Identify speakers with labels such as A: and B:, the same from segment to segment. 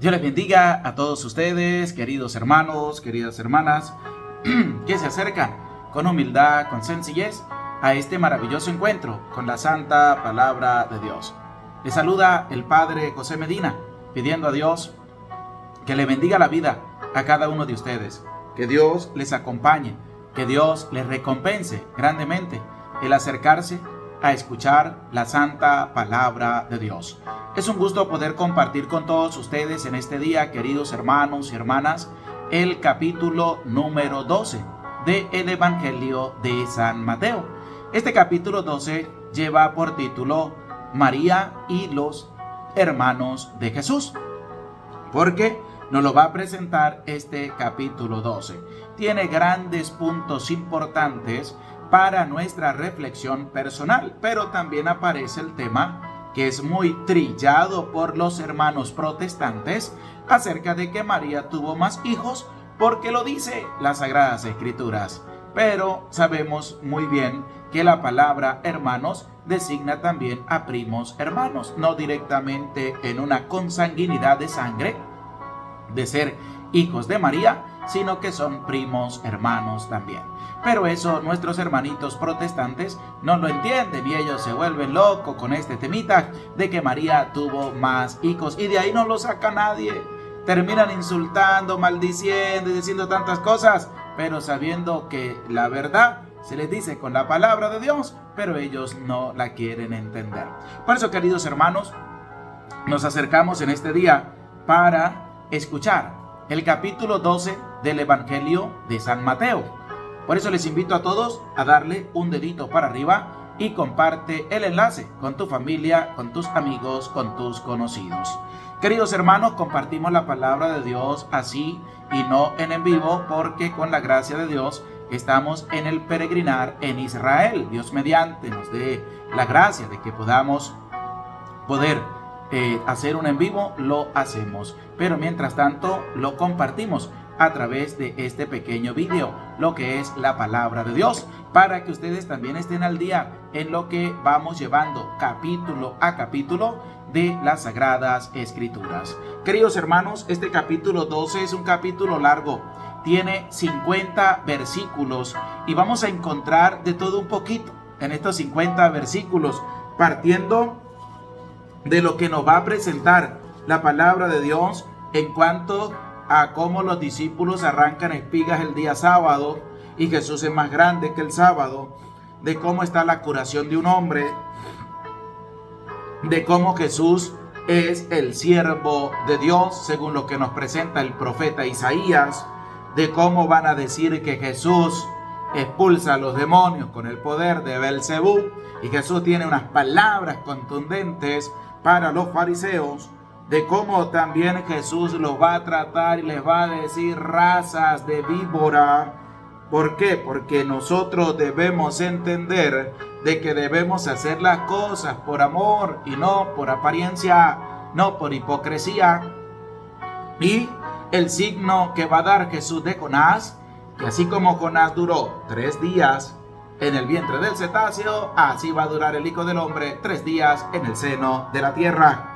A: Dios les bendiga a todos ustedes, queridos hermanos, queridas hermanas, que se acercan con humildad, con sencillez, a este maravilloso encuentro con la Santa Palabra de Dios. Les saluda el Padre José Medina, pidiendo a Dios que le bendiga la vida a cada uno de ustedes, que Dios les acompañe, que Dios les recompense grandemente el acercarse a escuchar la Santa Palabra de Dios. Es un gusto poder compartir con todos ustedes en este día, queridos hermanos y hermanas, el capítulo número 12 del Evangelio de San Mateo. Este capítulo 12 lleva por título María y los hermanos de Jesús, porque nos lo va a presentar este capítulo 12. Tiene grandes puntos importantes para nuestra reflexión personal, pero también aparece el tema que es muy trillado por los hermanos protestantes acerca de que María tuvo más hijos, porque lo dice las Sagradas Escrituras. Pero sabemos muy bien que la palabra hermanos designa también a primos hermanos, no directamente en una consanguinidad de sangre, de ser hijos de María, sino que son primos hermanos también. Pero eso nuestros hermanitos protestantes no lo entienden y ellos se vuelven locos con este temita de que María tuvo más hijos, y de ahí no lo saca nadie. Terminan insultando, maldiciendo y diciendo tantas cosas, pero sabiendo que la verdad se les dice con la palabra de Dios, pero ellos no la quieren entender. Por eso, queridos hermanos, nos acercamos en este día para escuchar el capítulo 12 del Evangelio de San Mateo. Por eso les invito a todos a darle un dedito para arriba y comparte el enlace con tu familia, con tus amigos, con tus conocidos. Queridos hermanos, compartimos la palabra de Dios así y no en vivo, porque con la gracia de Dios estamos en el peregrinar en Israel. Dios mediante nos dé la gracia de que podamos hacer un en vivo, lo hacemos. Pero mientras tanto lo compartimos a través de este pequeño video, lo que es la palabra de Dios, para que ustedes también estén al día en lo que vamos llevando capítulo a capítulo de las Sagradas Escrituras. Queridos hermanos, este capítulo 12 es un capítulo largo, tiene 50 versículos y vamos a encontrar de todo un poquito en estos 50 versículos, partiendo de lo que nos va a presentar la palabra de Dios en cuanto a cómo los discípulos arrancan espigas el día sábado y Jesús es más grande que el sábado, de cómo está la curación de un hombre, de cómo Jesús es el siervo de Dios según lo que nos presenta el profeta Isaías, de cómo van a decir que Jesús expulsa a los demonios con el poder de Belcebú, y Jesús tiene unas palabras contundentes para los fariseos, de cómo también Jesús los va a tratar y les va a decir razas de víbora. ¿Por qué? Porque nosotros debemos entender de que debemos hacer las cosas por amor y no por apariencia, no por hipocresía. Y el signo que va a dar Jesús de Jonás, que así como Jonás duró 3 días en el vientre del cetáceo, así va a durar el Hijo del Hombre 3 días en el seno de la tierra.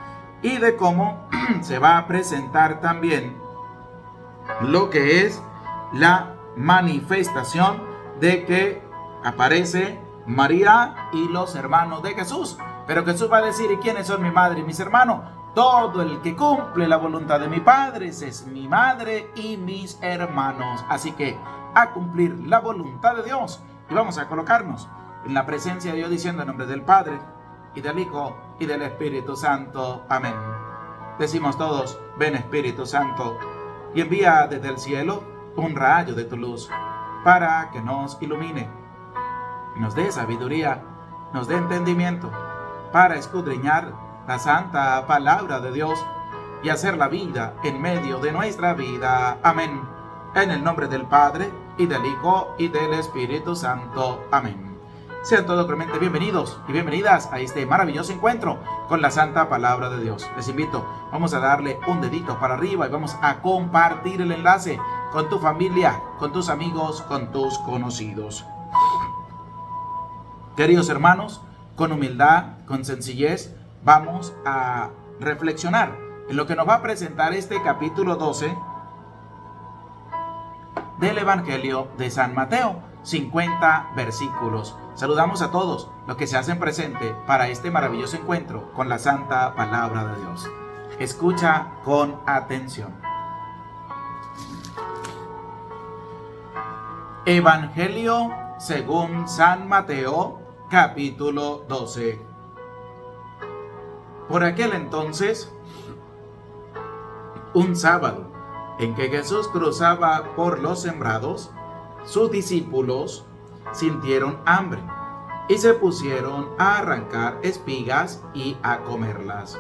A: Y de cómo se va a presentar también lo que es la manifestación de que aparece María y los hermanos de Jesús. Pero Jesús va a decir: ¿y quiénes son mi madre y mis hermanos? Todo el que cumple la voluntad de mi Padre, esa es mi madre y mis hermanos. Así que a cumplir la voluntad de Dios, y vamos a colocarnos en la presencia de Dios diciendo en nombre del Padre y del Hijo y del Espíritu Santo. Amén. Decimos todos: ven Espíritu Santo, y envía desde el cielo un rayo de tu luz para que nos ilumine, nos dé sabiduría, nos dé entendimiento para escudriñar la santa palabra de Dios y hacer la vida en medio de nuestra vida. Amén. En el nombre del Padre y del Hijo y del Espíritu Santo. Amén. Sean todos realmente bienvenidos y bienvenidas a este maravilloso encuentro con la Santa Palabra de Dios. Les invito, vamos a darle un dedito para arriba y vamos a compartir el enlace con tu familia, con tus amigos, con tus conocidos. Queridos hermanos, con humildad, con sencillez, vamos a reflexionar en lo que nos va a presentar este capítulo 12 del Evangelio de San Mateo, 50 versículos. Saludamos a todos los que se hacen presente para este maravilloso encuentro con la Santa Palabra de Dios. Escucha con atención. Evangelio según San Mateo, capítulo 12. Por aquel entonces, un sábado, en que Jesús cruzaba por los sembrados, sus discípulos sintieron hambre y se pusieron a arrancar espigas y a comerlas.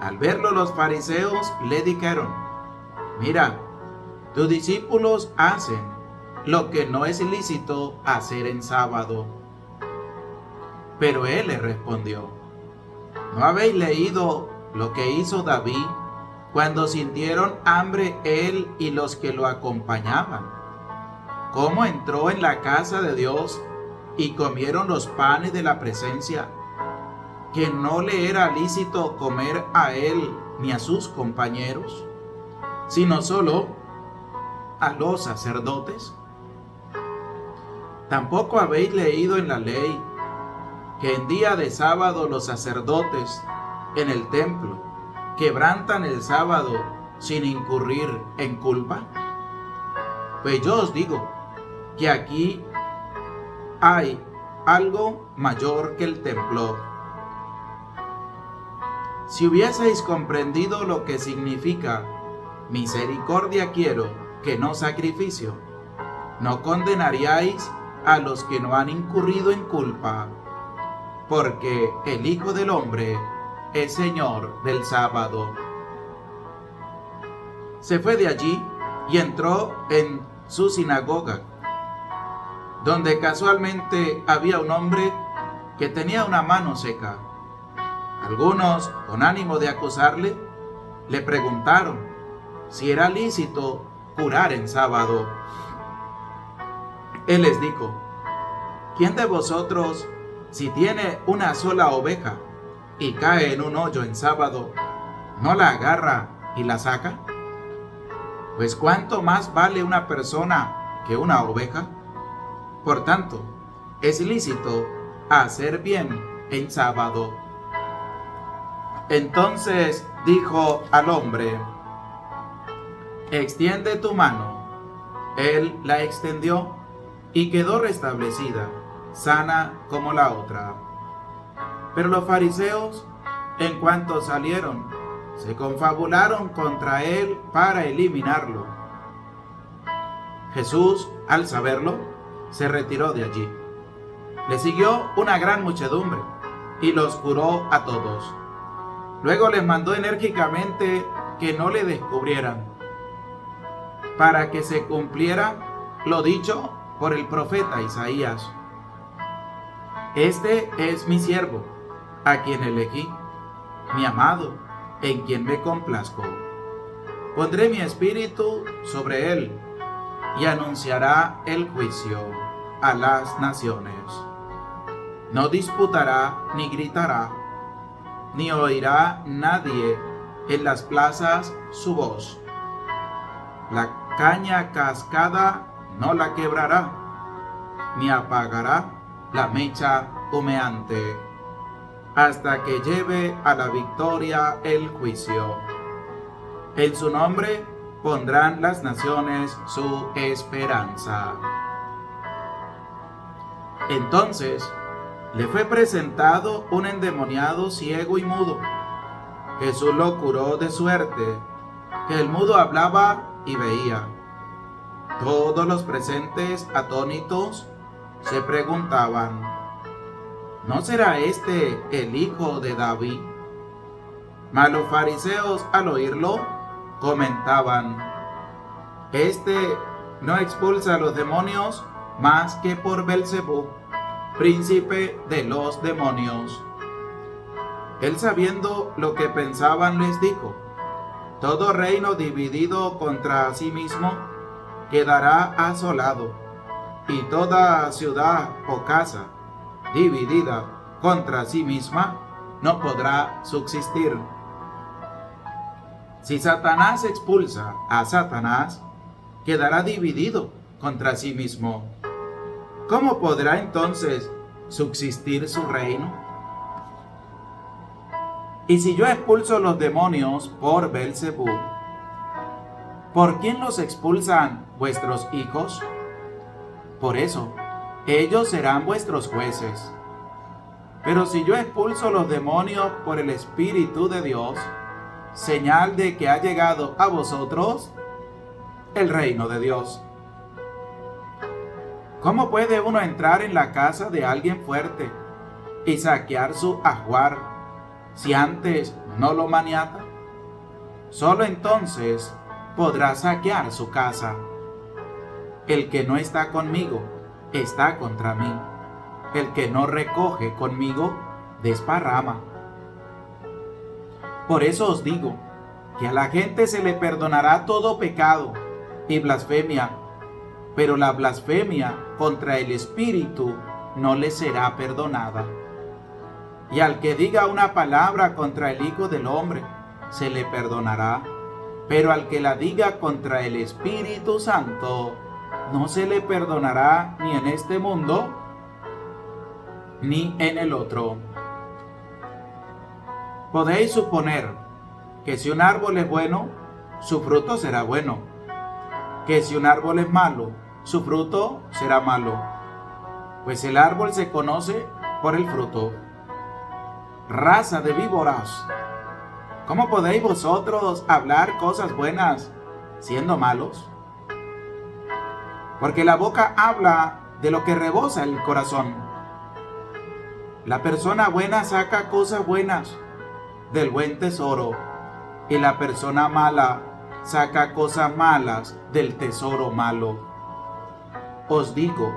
A: Al verlo, los fariseos le dijeron: mira, tus discípulos hacen lo que no es lícito hacer en sábado. Pero él les respondió: ¿no habéis leído lo que hizo David cuando sintieron hambre él y los que lo acompañaban? ¿Cómo entró en la casa de Dios y comieron los panes de la presencia, que no le era lícito comer a él ni a sus compañeros, sino solo a los sacerdotes? ¿Tampoco habéis leído en la ley que en día de sábado los sacerdotes en el templo quebrantan el sábado sin incurrir en culpa? Pues yo os digo que aquí hay algo mayor que el templo. Si hubieseis comprendido lo que significa misericordia quiero, que no sacrificio, no condenaríais a los que no han incurrido en culpa, porque el Hijo del Hombre es Señor del sábado. Se fue de allí y entró en su sinagoga, donde casualmente había un hombre que tenía una mano seca. Algunos, con ánimo de acusarle, le preguntaron si era lícito curar en sábado. Él les dijo: ¿quién de vosotros, si tiene una sola oveja y cae en un hoyo en sábado, no la agarra y la saca? Pues ¿cuánto más vale una persona que una oveja? Por tanto, es lícito hacer bien en sábado. Entonces dijo al hombre: extiende tu mano. Él la extendió y quedó restablecida, sana como la otra. Pero los fariseos, en cuanto salieron, se confabularon contra él para eliminarlo. Jesús, al saberlo, se retiró de allí. Le siguió una gran muchedumbre y los curó a todos. Luego les mandó enérgicamente que no le descubrieran, para que se cumpliera lo dicho por el profeta Isaías: este es mi siervo, a quien elegí, mi amado, en quien me complazco. Pondré mi espíritu sobre él y anunciará el juicio a las naciones. No disputará ni gritará, ni oirá nadie en las plazas su voz. La caña cascada no la quebrará, ni apagará la mecha humeante, hasta que lleve a la victoria el juicio. En su nombre pondrán las naciones su esperanza. Entonces le fue presentado un endemoniado ciego y mudo. Jesús lo curó de suerte que el mudo hablaba y veía. Todos los presentes, atónitos, se preguntaban: ¿no será este el hijo de David? Mas los fariseos, al oírlo, comentaban: este no expulsa a los demonios más que por Belcebú, príncipe de los demonios. Él, sabiendo lo que pensaban, les dijo: todo reino dividido contra sí mismo quedará asolado, y toda ciudad o casa dividida contra sí misma no podrá subsistir. Si Satanás expulsa a Satanás, quedará dividido contra sí mismo. ¿Cómo podrá entonces subsistir su reino? Y si yo expulso los demonios por Belzebú, ¿por quién los expulsan vuestros hijos? Por eso, ellos serán vuestros jueces. Pero si yo expulso los demonios por el Espíritu de Dios, señal de que ha llegado a vosotros el reino de Dios. ¿Cómo puede uno entrar en la casa de alguien fuerte y saquear su ajuar si antes no lo maniata? Solo entonces podrá saquear su casa. El que no está conmigo está contra mí. El que no recoge conmigo desparrama. Por eso os digo que a la gente se le perdonará todo pecado y blasfemia, pero la blasfemia contra el Espíritu no le será perdonada. Y al que diga una palabra contra el Hijo del Hombre, se le perdonará, pero al que la diga contra el Espíritu Santo, no se le perdonará ni en este mundo, ni en el otro. Podéis suponer que si un árbol es bueno, su fruto será bueno, que si un árbol es malo, su fruto será malo, pues el árbol se conoce por el fruto. Raza de víboras, ¿cómo podéis vosotros hablar cosas buenas siendo malos? Porque la boca habla de lo que rebosa el corazón. La persona buena saca cosas buenas del buen tesoro, y la persona mala saca cosas malas del tesoro malo. Os digo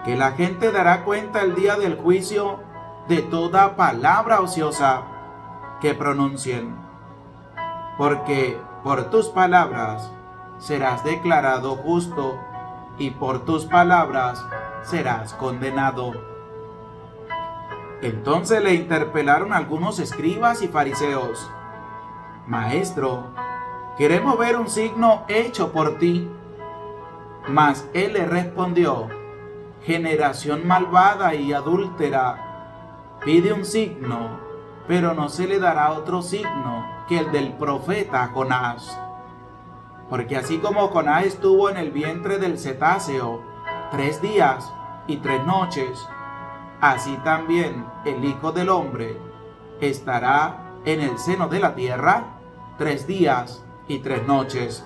A: que la gente dará cuenta el día del juicio de toda palabra ociosa que pronuncien, porque por tus palabras serás declarado justo y por tus palabras serás condenado. Entonces le interpelaron algunos escribas y fariseos: Maestro, queremos ver un signo hecho por ti. Mas él le respondió: generación malvada y adúltera, pide un signo, pero no se le dará otro signo que el del profeta Jonás. Porque así como Jonás estuvo en el vientre del cetáceo 3 días y 3 noches, así también el Hijo del Hombre estará en el seno de la tierra 3 días y 3 noches.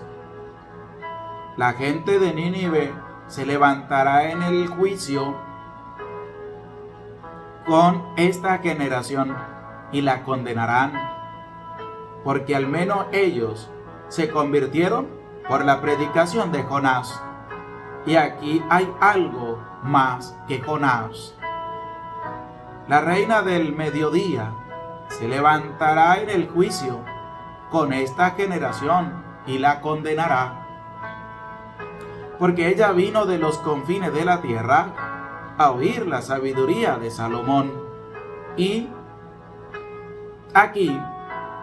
A: La gente de Nínive se levantará en el juicio con esta generación y la condenarán, porque al menos ellos se convirtieron por la predicación de Jonás. Y aquí hay algo más que Jonás. La reina del mediodía se levantará en el juicio con esta generación y la condenará, porque ella vino de los confines de la tierra a oír la sabiduría de Salomón. Y aquí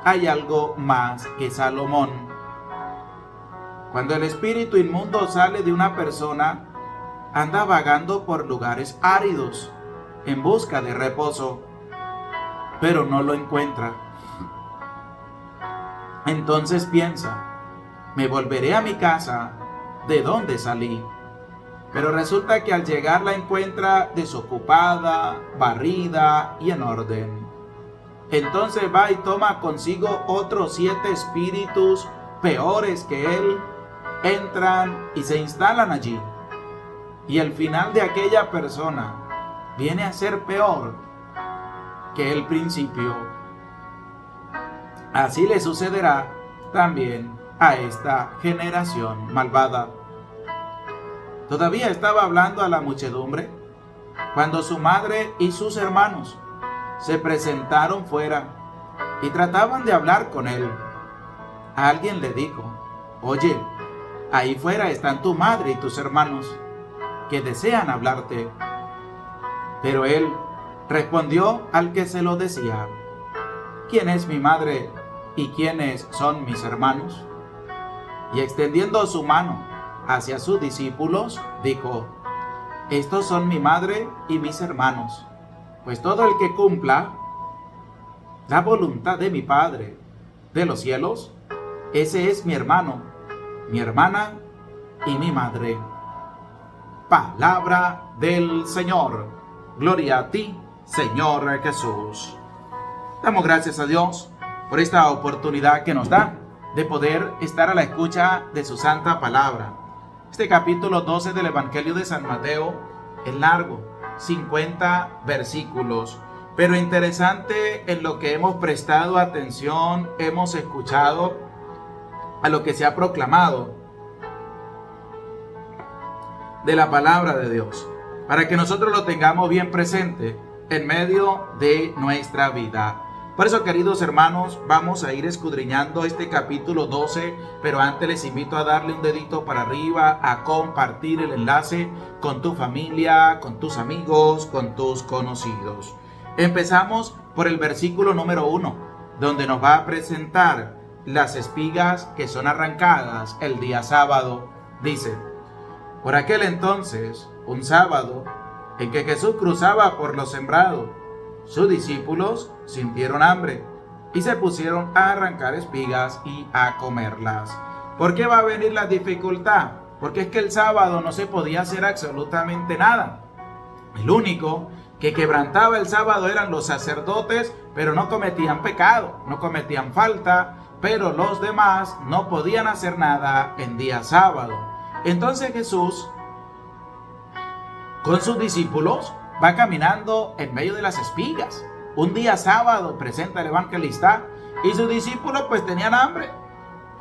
A: hay algo más que Salomón. Cuando el espíritu inmundo sale de una persona, anda vagando por lugares áridos en busca de reposo, pero no lo encuentra. Entonces piensa: me volveré a mi casa de donde salí. Pero resulta que al llegar la encuentra desocupada, barrida y en orden. Entonces va y toma consigo otros 7 espíritus peores que él, entran y se instalan allí. Y el final de aquella persona viene a ser peor que el principio. Así le sucederá también a esta generación malvada. Todavía estaba hablando a la muchedumbre cuando su madre y sus hermanos se presentaron fuera y trataban de hablar con él. Alguien le dijo: oye, ahí fuera están tu madre y tus hermanos, que desean hablarte. Pero él respondió al que se lo decía: ¿quién es mi madre ¿y quiénes son mis hermanos? Y extendiendo su mano hacia sus discípulos, dijo: estos son mi madre y mis hermanos, pues todo el que cumpla la voluntad de mi Padre de los cielos, ese es mi hermano, mi hermana y mi madre. Palabra del Señor. Gloria a ti, Señor Jesús. Damos gracias a Dios por esta oportunidad que nos da de poder estar a la escucha de su santa palabra. Este capítulo 12 del Evangelio de San Mateo es largo, 50 versículos, pero interesante en lo que hemos prestado atención, hemos escuchado a lo que se ha proclamado de la palabra de Dios, para que nosotros lo tengamos bien presente en medio de nuestra vida. Por eso, queridos hermanos, vamos a ir escudriñando este capítulo 12, pero antes les invito a darle un dedito para arriba, a compartir el enlace con tu familia, con tus amigos, con tus conocidos. Empezamos por el versículo número 1, donde nos va a presentar las espigas que son arrancadas el día sábado. Dice: por aquel entonces, un sábado, en que Jesús cruzaba por los sembrados, sus discípulos sintieron hambre y se pusieron a arrancar espigas y a comerlas. ¿Por qué va a venir la dificultad? Porque es que el sábado no se podía hacer absolutamente nada. El único que quebrantaba el sábado eran los sacerdotes, pero no cometían pecado, no cometían falta, pero los demás no podían hacer nada en día sábado. Entonces Jesús, con sus discípulos, va caminando en medio de las espigas. Un día sábado, presenta el evangelista, y sus discípulos pues tenían hambre.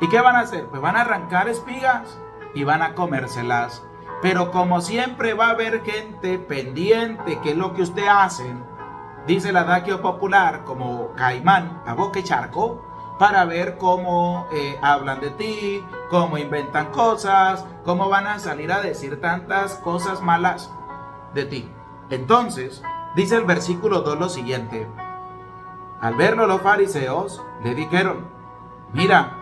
A: ¿Y qué van a hacer? Pues van a arrancar espigas y van a comérselas. Pero como siempre va a haber gente pendiente, que es lo que usted hace, dice el adagio popular, como caimán a boca y charco, para ver cómo hablan de ti, cómo inventan cosas, cómo van a salir a decir tantas cosas malas de ti. Entonces, dice el versículo 2 lo siguiente: al verlo los fariseos le dijeron: mira,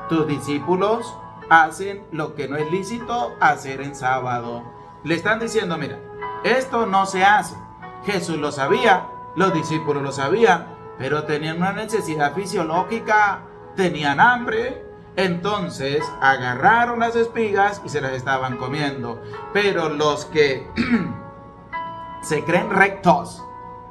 A: tus discípulos hacen lo que no es lícito hacer en sábado. Le están diciendo: mira, esto no se hace. Jesús lo sabía, los discípulos lo sabían, pero tenían una necesidad fisiológica, tenían hambre. Entonces agarraron las espigas y se las estaban comiendo. Pero los que se creen rectos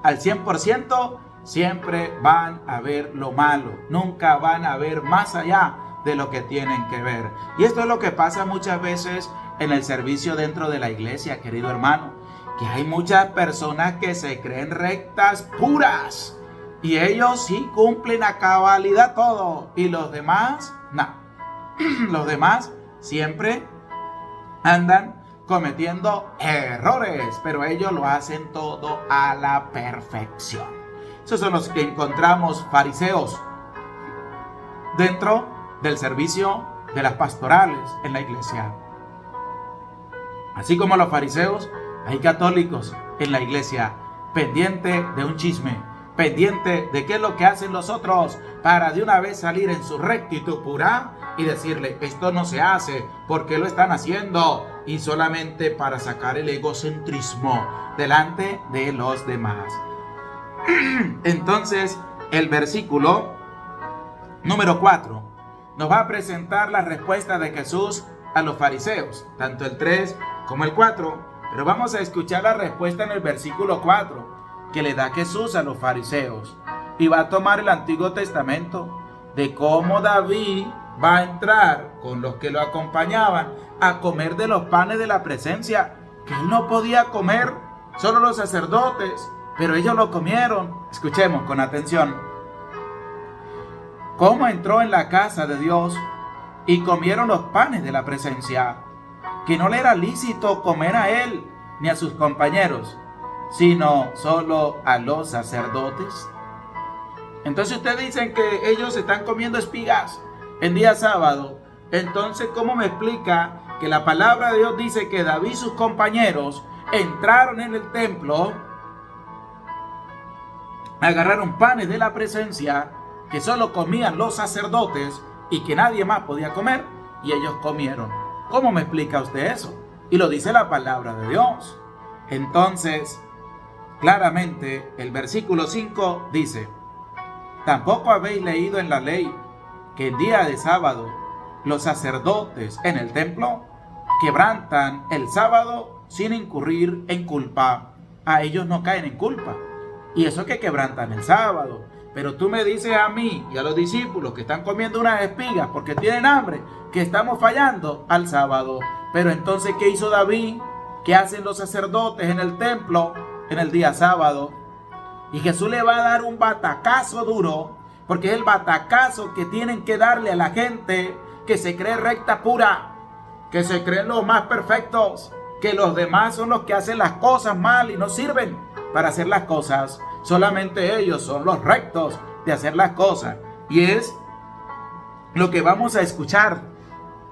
A: al 100%, siempre van a ver lo malo, nunca van a ver más allá de lo que tienen que ver. Y esto es lo que pasa muchas veces en el servicio dentro de la iglesia, querido hermano, que hay muchas personas que se creen rectas, puras, y ellos sí cumplen a cabalidad todo, y los demás, no. Los demás siempre andan cometiendo errores, pero ellos lo hacen todo a la perfección. Esos son los que encontramos fariseos dentro del servicio de las pastorales en la iglesia. Así como los fariseos, hay católicos en la iglesia pendiente de un chisme, pendiente de qué es lo que hacen los otros, para de una vez salir en su rectitud pura y decirle: esto no se hace, ¿por qué lo están haciendo? Y solamente para sacar el egocentrismo delante de los demás. Entonces, el versículo número 4 nos va a presentar la respuesta de Jesús a los fariseos, tanto el 3 como el 4, pero vamos a escuchar la respuesta en el versículo 4 que le da Jesús a los fariseos, y va a tomar el Antiguo Testamento de cómo David va a entrar con los que lo acompañaban a comer de los panes de la presencia, que él no podía comer, solo los sacerdotes, pero ellos lo comieron. Escuchemos con atención. Cómo entró en la casa de Dios y comieron los panes de la presencia, que no le era lícito comer a él ni a sus compañeros, sino solo a los sacerdotes. Entonces ustedes dicen que ellos están comiendo espigas en día sábado. Entonces, ¿cómo me explica que la palabra de Dios dice que David y sus compañeros entraron en el templo, agarraron panes de la presencia, que solo comían los sacerdotes y que nadie más podía comer, y ellos comieron. ¿Cómo me explica usted eso? Y lo dice la palabra de Dios. Entonces, claramente, el versículo 5 dice: ¿tampoco habéis leído en la ley que el día de sábado los sacerdotes en el templo quebrantan el sábado sin incurrir en culpa? A ellos no caen en culpa. Y eso que quebrantan el sábado. Pero tú me dices a mí y a los discípulos que están comiendo unas espigas porque tienen hambre, que estamos fallando al sábado. Pero entonces, ¿qué hizo David? ¿Qué hacen los sacerdotes en el templo en el día sábado? Y Jesús le va a dar un batacazo duro, porque es el batacazo que tienen que darle a la gente que se cree recta pura, que se creen los más perfectos, que los demás son los que hacen las cosas mal y no sirven para hacer las cosas. Solamente ellos son los rectos de hacer las cosas. Y es lo que vamos a escuchar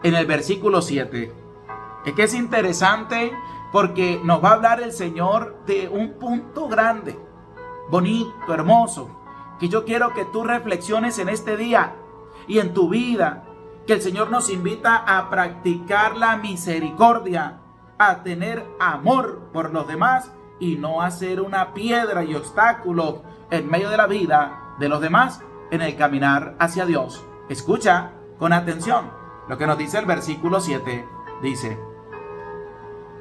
A: en el versículo 7. Es que es interesante porque nos va a hablar el Señor de un punto grande, bonito, hermoso, que yo quiero que tú reflexiones en este día y en tu vida, que el Señor nos invita a practicar la misericordia, a tener amor por los demás y no a ser una piedra y obstáculo en medio de la vida de los demás en el caminar hacia Dios. Escucha con atención lo que nos dice el versículo 7. Dice: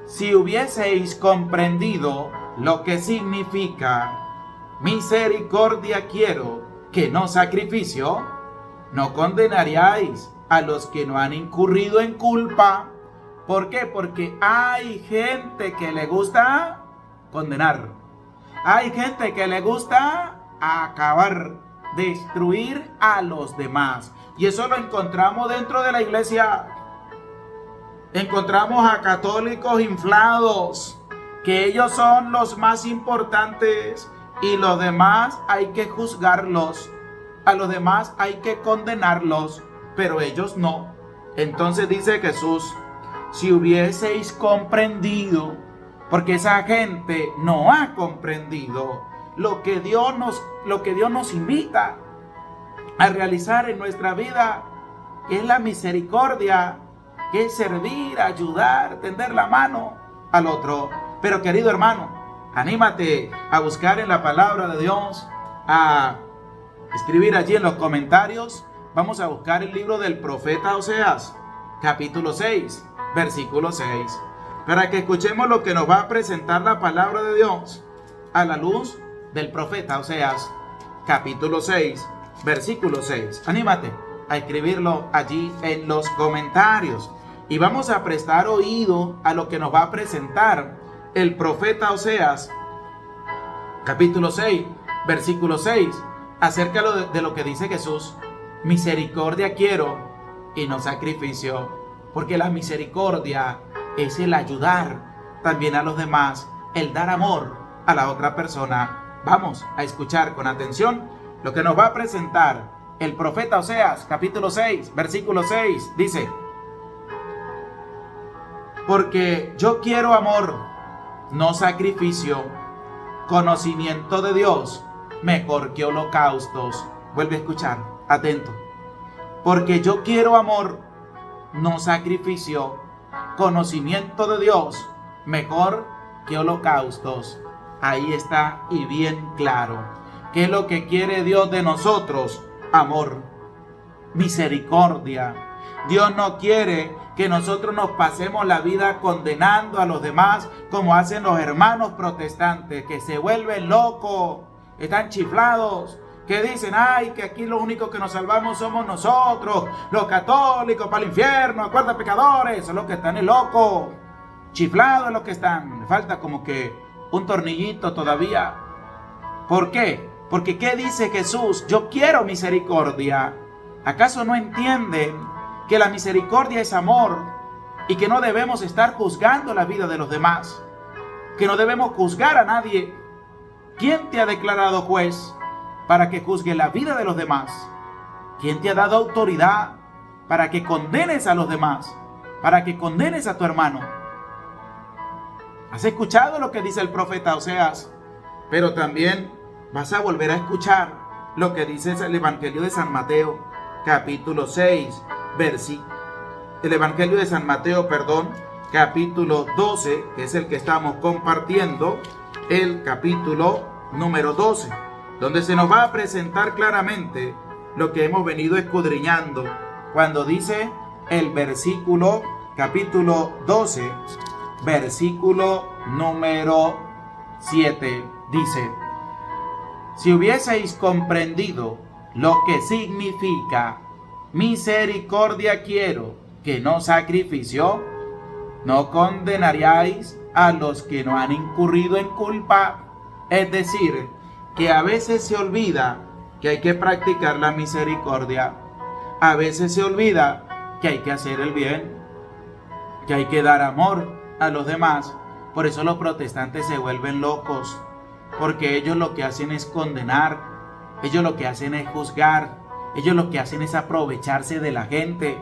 A: si hubieseis comprendido lo que significa misericordia quiero, que no sacrificio, no condenaríais a los que no han incurrido en culpa. ¿Por qué? Porque hay gente que le gusta condenar. Hay gente que le gusta acabar, destruir a los demás. Y eso lo encontramos dentro de la iglesia. Encontramos a católicos inflados, que ellos son los más importantes y los demás hay que juzgarlos. A los demás hay que condenarlos, pero ellos no. Entonces dice Jesús: si hubieseis comprendido, porque esa gente no ha comprendido lo que Dios nos invita a realizar en nuestra vida, que es la misericordia, que es servir, ayudar, tender la mano al otro. Pero querido hermano, anímate a buscar en la palabra de Dios, a escribir allí en los comentarios. Vamos a buscar el libro del profeta Oseas, capítulo 6, versículo 6, para que escuchemos lo que nos va a presentar la palabra de Dios a la luz del profeta Oseas, capítulo 6, versículo 6. Anímate a escribirlo allí en los comentarios y vamos a prestar oído a lo que nos va a presentar el profeta Oseas, capítulo 6, versículo 6, acerca de lo que dice Jesús: misericordia quiero y no sacrificio, porque la misericordia es el ayudar también a los demás, el dar amor a la otra persona. Vamos a escuchar con atención lo que nos va a presentar el profeta Oseas, capítulo 6, versículo 6, dice: porque yo quiero amor, no sacrificio, conocimiento de Dios mejor que holocaustos. Vuelve a escuchar, atento. Porque yo quiero amor, no sacrificio, conocimiento de Dios mejor que holocaustos. Ahí está, y bien claro. ¿Qué es lo que quiere Dios de nosotros? Amor, misericordia. Dios no quiere que nosotros nos pasemos la vida condenando a los demás como hacen los hermanos protestantes, que se vuelven locos, están chiflados, que dicen: ay, que aquí los únicos que nos salvamos somos nosotros, los católicos, para el infierno, acuerda pecadores. Son los que están locos, chiflados los que están. Le falta como que un tornillito todavía. ¿Por qué? Porque ¿qué dice Jesús? Yo quiero misericordia. ¿Acaso no entienden que la misericordia es amor y que no debemos estar juzgando la vida de los demás? Que no debemos juzgar a nadie. ¿Quién te ha declarado juez para que juzgue la vida de los demás? ¿Quién te ha dado autoridad para que condenes a los demás? Para que condenes a tu hermano. ¿Has escuchado lo que dice el profeta Oseas? Pero también vas a volver a escuchar lo que dice el Evangelio de San Mateo, capítulo 6, el Evangelio de San Mateo, capítulo 12, que es el que estamos compartiendo, el capítulo número 12, donde se nos va a presentar claramente lo que hemos venido escudriñando, cuando dice el versículo, capítulo 12, versículo número 7, dice: si hubieseis comprendido lo que significa misericordia quiero, que no sacrificio, no condenaríais a los que no han incurrido en culpa. Es decir, que a veces se olvida que hay que practicar la misericordia. A veces se olvida que hay que hacer el bien, que hay que dar amor a los demás. Por eso los protestantes se vuelven locos, porque ellos lo que hacen es condenar, ellos lo que hacen es juzgar, ellos lo que hacen es aprovecharse de la gente.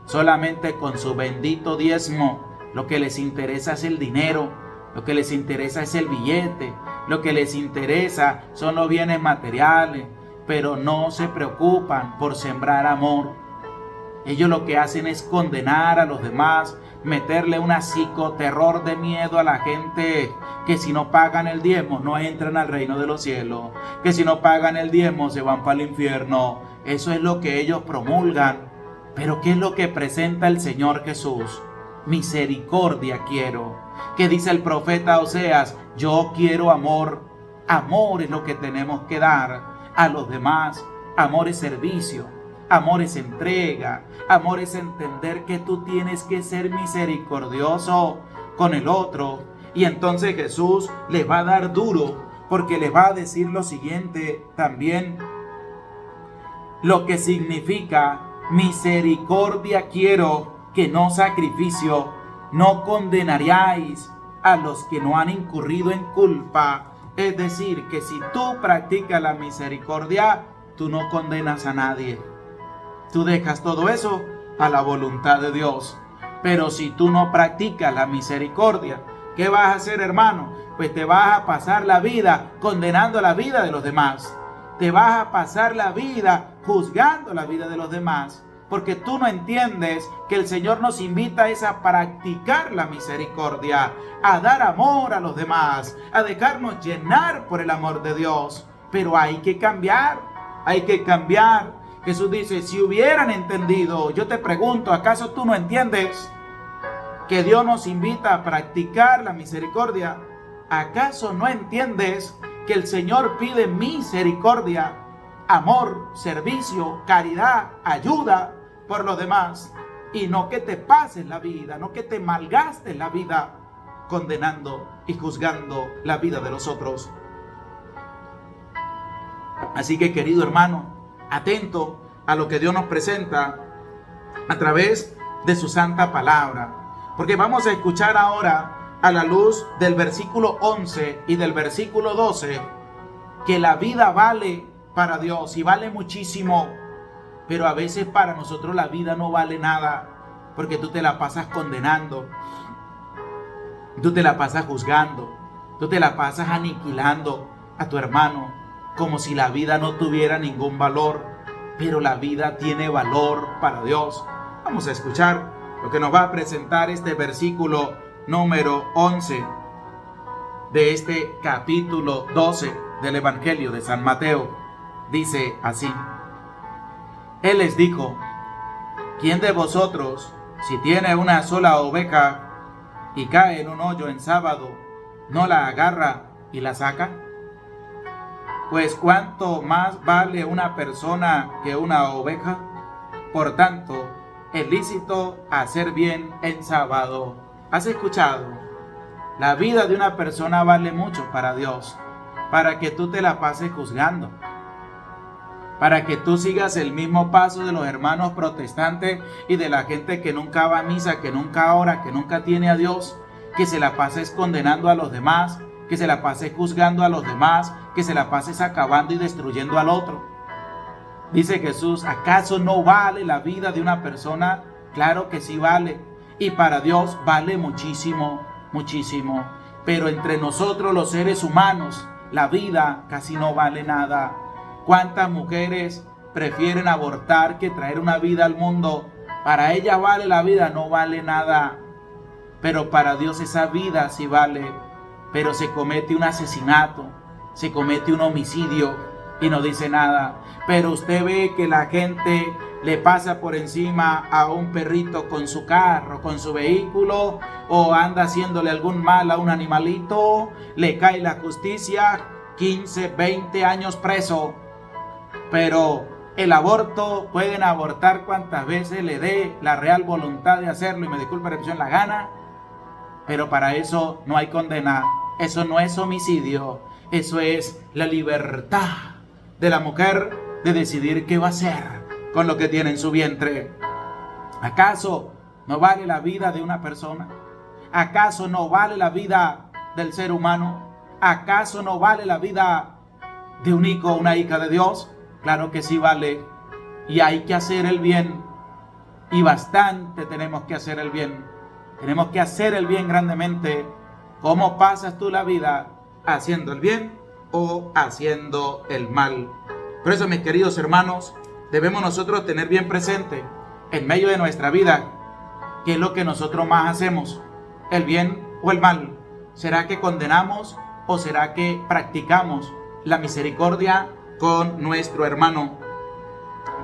A: Solamente con su bendito diezmo, lo que les interesa es el dinero, lo que les interesa es el billete, lo que les interesa son los bienes materiales, pero no se preocupan por sembrar amor. Ellos lo que hacen es condenar a los demás, meterle una psicoterror de miedo a la gente, que si no pagan el diezmo no entran al reino de los cielos, que si no pagan el diezmo se van para el infierno. Eso es lo que ellos promulgan. Pero ¿qué es lo que presenta el Señor Jesús? Misericordia quiero. ¿Qué dice el profeta Oseas? Yo quiero amor. Amor es lo que tenemos que dar a los demás. Amor es servicio. Amor es entrega. Amor es entender que tú tienes que ser misericordioso con el otro. Y entonces Jesús les va a dar duro, porque les va a decir lo siguiente también. Lo que significa misericordia quiero, que no sacrificio. No condenaríais a los que no han incurrido en culpa. Es decir, que si tú practicas la misericordia, tú no condenas a nadie. Tú dejas todo eso a la voluntad de Dios. Pero si tú no practicas la misericordia, ¿qué vas a hacer, hermano? Pues te vas a pasar la vida condenando la vida de los demás. Te vas a pasar la vida juzgando la vida de los demás. Porque tú no entiendes que el Señor nos invita a practicar la misericordia, a dar amor a los demás, a dejarnos llenar por el amor de Dios. Pero hay que cambiar, hay que cambiar. Jesús dice, si hubieran entendido, yo te pregunto, ¿acaso tú no entiendes que Dios nos invita a practicar la misericordia? ¿Acaso no entiendes que el Señor pide misericordia, amor, servicio, caridad, ayuda por los demás? Y no que te pases la vida, no que te malgastes la vida condenando y juzgando la vida de los otros. Así que, querido hermano, atento a lo que Dios nos presenta a través de su santa palabra. Porque vamos a escuchar ahora, a la luz del versículo 11 y del versículo 12, que la vida vale para Dios y vale muchísimo. Pero a veces para nosotros la vida no vale nada, porque tú te la pasas condenando, tú te la pasas juzgando, tú te la pasas aniquilando a tu hermano, como si la vida no tuviera ningún valor. Pero la vida tiene valor para Dios. Vamos a escuchar lo que nos va a presentar este versículo número 11 de este capítulo 12 del Evangelio de San Mateo. Dice así: Él les dijo, ¿quién de vosotros, si tiene una sola oveja y cae en un hoyo en sábado, no la agarra y la saca? Pues cuánto más vale una persona que una oveja. Por tanto, es lícito hacer bien en sábado. ¿Has escuchado? La vida de una persona vale mucho para Dios, para que tú te la pases juzgando, para que tú sigas el mismo paso de los hermanos protestantes y de la gente que nunca va a misa, que nunca ora, que nunca tiene a Dios, que se la pases condenando a los demás, que se la pases juzgando a los demás, que se la pases acabando y destruyendo al otro. Dice Jesús, ¿acaso no vale la vida de una persona? Claro que sí vale. Y para Dios vale muchísimo, muchísimo. Pero entre nosotros los seres humanos, la vida casi no vale nada. ¿Cuántas mujeres prefieren abortar que traer una vida al mundo? Para ellas vale la vida, no vale nada. Pero para Dios esa vida sí vale. Pero se comete un asesinato, se comete un homicidio y no dice nada. Pero usted ve que la gente le pasa por encima a un perrito con su carro, con su vehículo, o anda haciéndole algún mal a un animalito, le cae la justicia, 15, 20 años preso. Pero el aborto, pueden abortar cuantas veces le dé la real voluntad de hacerlo, y me disculpa la expresión, la gana, pero para eso no hay condena. Eso no es homicidio, eso es la libertad de la mujer de decidir qué va a hacer con lo que tiene en su vientre. ¿Acaso no vale la vida de una persona? ¿Acaso no vale la vida del ser humano? ¿Acaso no vale la vida de un hijo o una hija de Dios? Claro que sí vale. Y hay que hacer el bien. Y bastante tenemos que hacer el bien. Tenemos que hacer el bien grandemente. ¿Cómo pasas tú la vida? ¿Haciendo el bien o haciendo el mal? Por eso, mis queridos hermanos, debemos nosotros tener bien presente en medio de nuestra vida qué es lo que nosotros más hacemos, el bien o el mal. ¿Será que condenamos o será que practicamos la misericordia con nuestro hermano?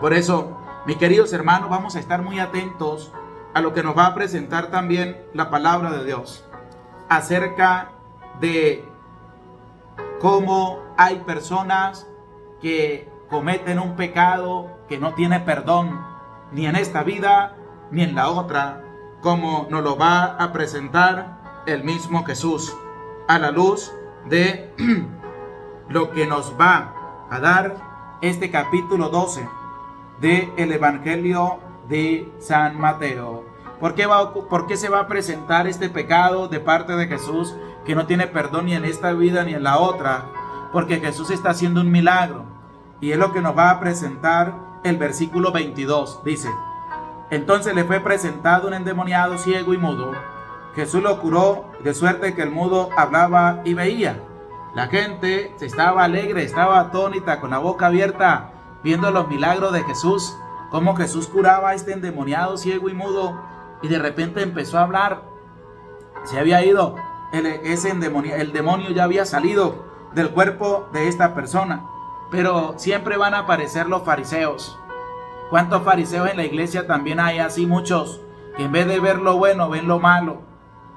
A: Por eso, mis queridos hermanos, vamos a estar muy atentos a lo que nos va a presentar también la palabra de Dios acerca de cómo hay personas que cometen un pecado que no tiene perdón ni en esta vida ni en la otra, como nos lo va a presentar el mismo Jesús a la luz de lo que nos va a dar este capítulo 12 del Evangelio de San Mateo. ¿Por qué se va a presentar este pecado de parte de Jesús que no tiene perdón ni en esta vida ni en la otra? Porque Jesús está haciendo un milagro, y es lo que nos va a presentar el versículo 22. Dice: entonces le fue presentado un endemoniado ciego y mudo. Jesús lo curó, de suerte que el mudo hablaba y veía. La gente estaba alegre, estaba atónita, con la boca abierta, viendo los milagros de Jesús, cómo Jesús curaba a este endemoniado ciego y mudo, y de repente empezó a hablar. Se había ido el demonio ya había salido del cuerpo de esta persona. Pero siempre van a aparecer los fariseos. ¿Cuántos fariseos en la iglesia también hay así? Muchos que en vez de ver lo bueno ven lo malo.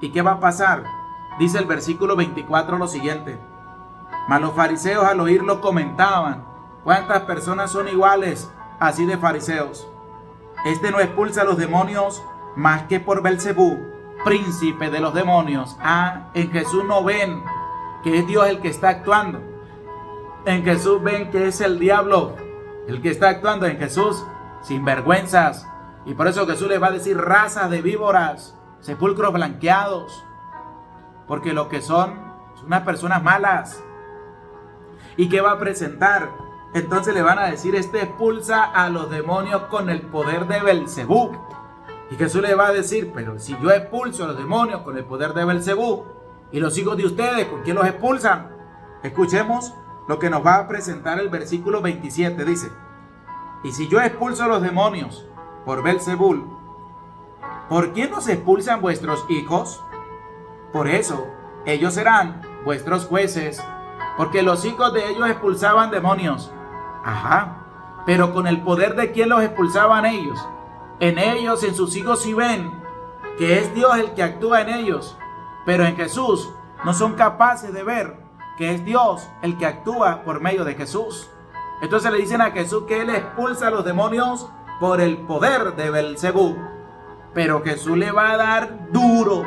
A: ¿Y qué va a pasar? Dice el versículo 24 lo siguiente: mas los fariseos al oírlo comentaban: ¿cuántas personas son iguales así de fariseos? Este no expulsa a los demonios más que por Belcebú, príncipe de los demonios. En Jesús no ven que es Dios el que está actuando. En Jesús ven que es el diablo el que está actuando. En Jesús, sinvergüenzas. Y por eso Jesús les va a decir: razas de víboras, sepulcros blanqueados. Porque lo que son unas personas malas. ¿Y qué va a presentar? Entonces le van a decir: este expulsa a los demonios con el poder de Belcebú. Y Jesús le va a decir: pero si yo expulso a los demonios con el poder de Belcebú, y los hijos de ustedes, ¿con quién los expulsan? Escuchemos lo que nos va a presentar el versículo 27. Dice: y si yo expulso a los demonios por Belcebú, ¿por quién los expulsan vuestros hijos? Por eso ellos serán vuestros jueces, porque los hijos de ellos expulsaban demonios. Pero con el poder de quién los expulsaban ellos. En ellos, en sus hijos, sí ven que es Dios el que actúa en ellos, pero en Jesús no son capaces de ver que es Dios el que actúa por medio de Jesús. Entonces le dicen a Jesús que Él expulsa a los demonios por el poder de Belcebú. Pero Jesús le va a dar duro,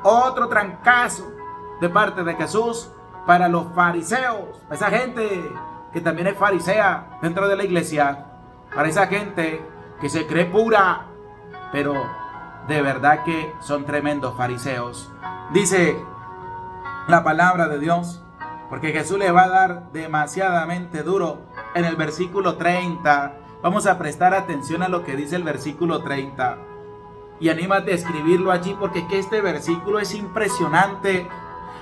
A: otro trancazo de parte de Jesús para los fariseos, esa gente que también es farisea dentro de la iglesia, para esa gente que se cree pura, pero de verdad que son tremendos fariseos. Dice la palabra de Dios, porque Jesús le va a dar demasiadamente duro en el versículo 30. Vamos a prestar atención a lo que dice el versículo 30. Y anímate a escribirlo allí, porque es que este versículo es impresionante.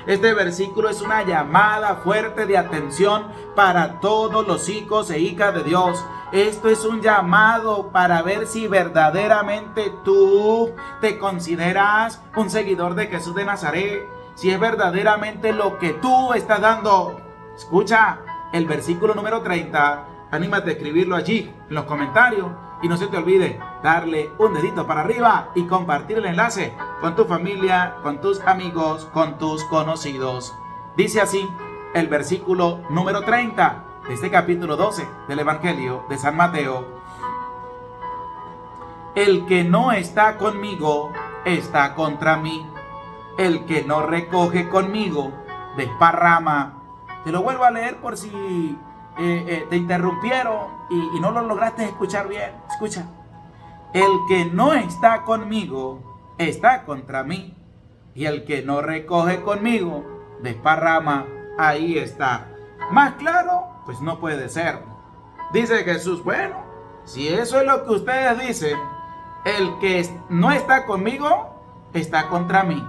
A: Este versículo es una llamada fuerte de atención para todos los hijos e hijas de Dios. Esto es un llamado para ver si verdaderamente tú te consideras un seguidor de Jesús de Nazaret. Si es verdaderamente lo que tú estás dando. Escucha el versículo número 30. Anímate a escribirlo allí en los comentarios. Y no se te olvide darle un dedito para arriba y compartir el enlace con tu familia, con tus amigos, con tus conocidos. Dice así el versículo número 30 de este capítulo 12 del Evangelio de San Mateo. El que no está conmigo está contra mí. El que no recoge conmigo desparrama. Te lo vuelvo a leer por si te interrumpieron y no lo lograste escuchar bien. Escucha. El que no está conmigo está contra mí. Y el que no recoge conmigo desparrama. Ahí está. Más claro, pues no puede ser. Dice Jesús, bueno, si eso es lo que ustedes dicen, el que no está conmigo está contra mí.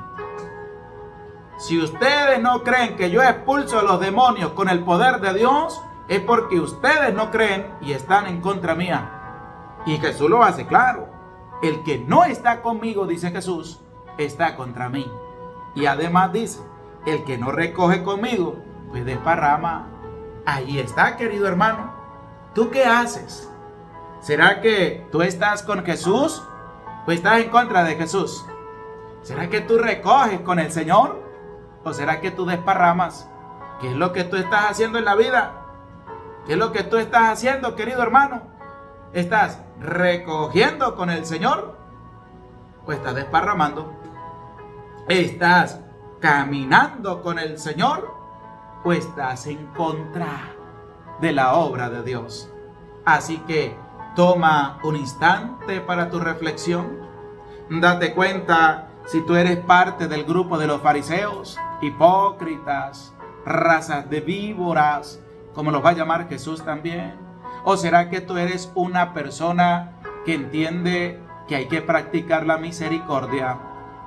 A: Si ustedes no creen que yo expulso a los demonios con el poder de Dios, es porque ustedes no creen y están en contra mía. Y Jesús lo hace claro. El que no está conmigo, dice Jesús, está contra mí. Y además dice, el que no recoge conmigo, pues desparrama. Ahí está, querido hermano. ¿Tú qué haces? ¿Será que tú estás con Jesús o estás en contra de Jesús? ¿Será que tú recoges con el Señor o será que tú desparramas? ¿Qué es lo que tú estás haciendo en la vida? ¿Qué es lo que tú estás haciendo, querido hermano? ¿Estás recogiendo con el Señor o estás desparramando? ¿Estás caminando con el Señor o estás en contra de la obra de Dios? Así que toma un instante para tu reflexión. Date cuenta si tú eres parte del grupo de los fariseos, hipócritas, razas de víboras, como los va a llamar Jesús también. ¿O será que tú eres una persona que entiende que hay que practicar la misericordia,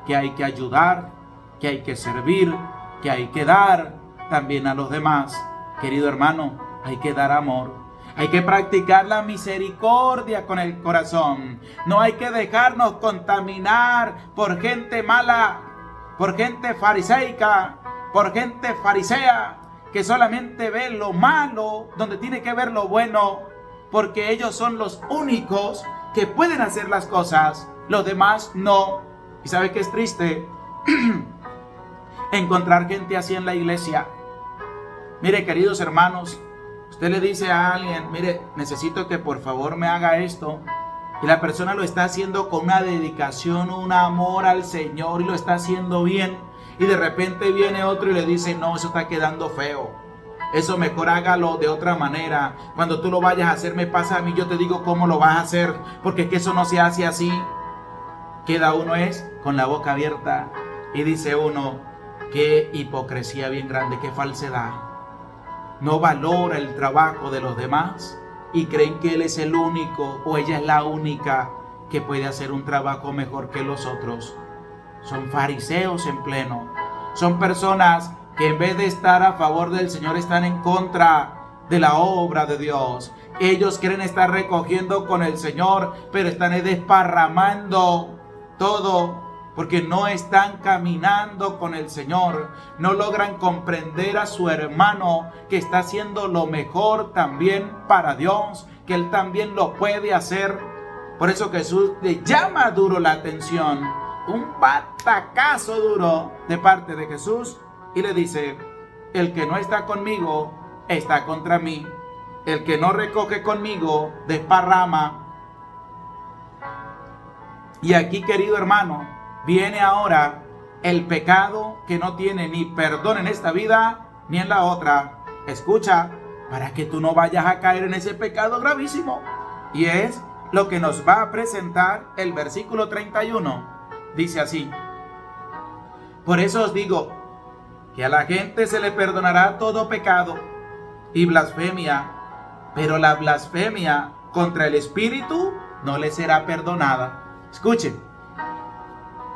A: que hay que ayudar, que hay que servir, que hay que dar también a los demás? Querido hermano, hay que dar amor. Hay que practicar la misericordia con el corazón. No hay que dejarnos contaminar por gente mala, por gente fariseica, por gente farisea, que solamente ve lo malo donde tiene que ver lo bueno, porque ellos son los únicos que pueden hacer las cosas, los demás no. ¿Y sabe qué es triste? Encontrar gente así en la iglesia. Mire, queridos hermanos, usted le dice a alguien, mire, necesito que por favor me haga esto, y la persona lo está haciendo con una dedicación, un amor al Señor, y lo está haciendo bien, y de repente viene otro y le dice, no, eso está quedando feo, eso mejor hágalo de otra manera, cuando tú lo vayas a hacer me pasa a mí, yo te digo cómo lo vas a hacer, porque es que eso no se hace así. Queda uno es con la boca abierta y dice uno, qué hipocresía bien grande, qué falsedad. No valora el trabajo de los demás y creen que él es el único o ella es la única que puede hacer un trabajo mejor que los otros. Son fariseos en pleno. Son personas que en vez de estar a favor del Señor están en contra de la obra de Dios. Ellos quieren estar recogiendo con el Señor, pero están desparramando todo porque no están caminando con el Señor. No logran comprender a su hermano que está haciendo lo mejor también para Dios, que él también lo puede hacer. Por eso Jesús le llama duro la atención, un batacazo duro de parte de Jesús, y le dice, el que no está conmigo está contra mí, el que no recoge conmigo desparrama. Y aquí, querido hermano, viene ahora el pecado que no tiene ni perdón en esta vida ni en la otra. Escucha, para que tú no vayas a caer en ese pecado gravísimo. Y es lo que nos va a presentar el versículo 31. Dice así: por eso os digo que a la gente se le perdonará todo pecado y blasfemia, pero la blasfemia contra el Espíritu no le será perdonada. Escuchen.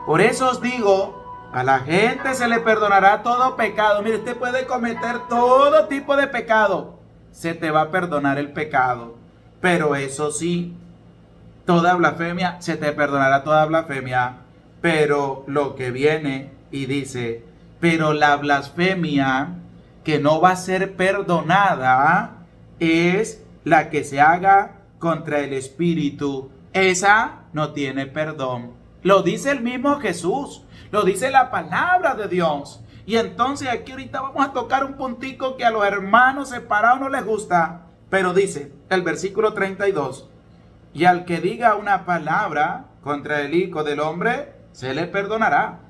A: Por eso os digo A la gente se le perdonará todo pecado. Mire, usted puede cometer todo tipo de pecado. Se te va a perdonar el pecado. Pero eso sí, toda blasfemia, se te perdonará toda blasfemia. Pero lo que viene y dice, pero la blasfemia que no va a ser perdonada es la que se haga contra el Espíritu. Esa no tiene perdón. Lo dice el mismo Jesús. Lo dice la palabra de Dios. Y entonces aquí ahorita vamos a tocar un puntico que a los hermanos separados no les gusta. Pero dice el versículo 32. Y al que diga una palabra contra el Hijo del Hombre, se le perdonará.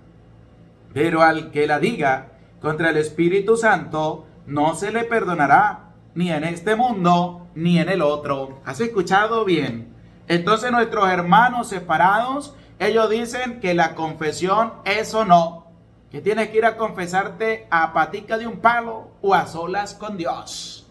A: Pero al que la diga contra el Espíritu Santo, no se le perdonará, ni en este mundo, ni en el otro. ¿Has escuchado bien? Entonces nuestros hermanos separados, ellos dicen que la confesión es o no, que tienes que ir a confesarte a patica de un palo o a solas con Dios,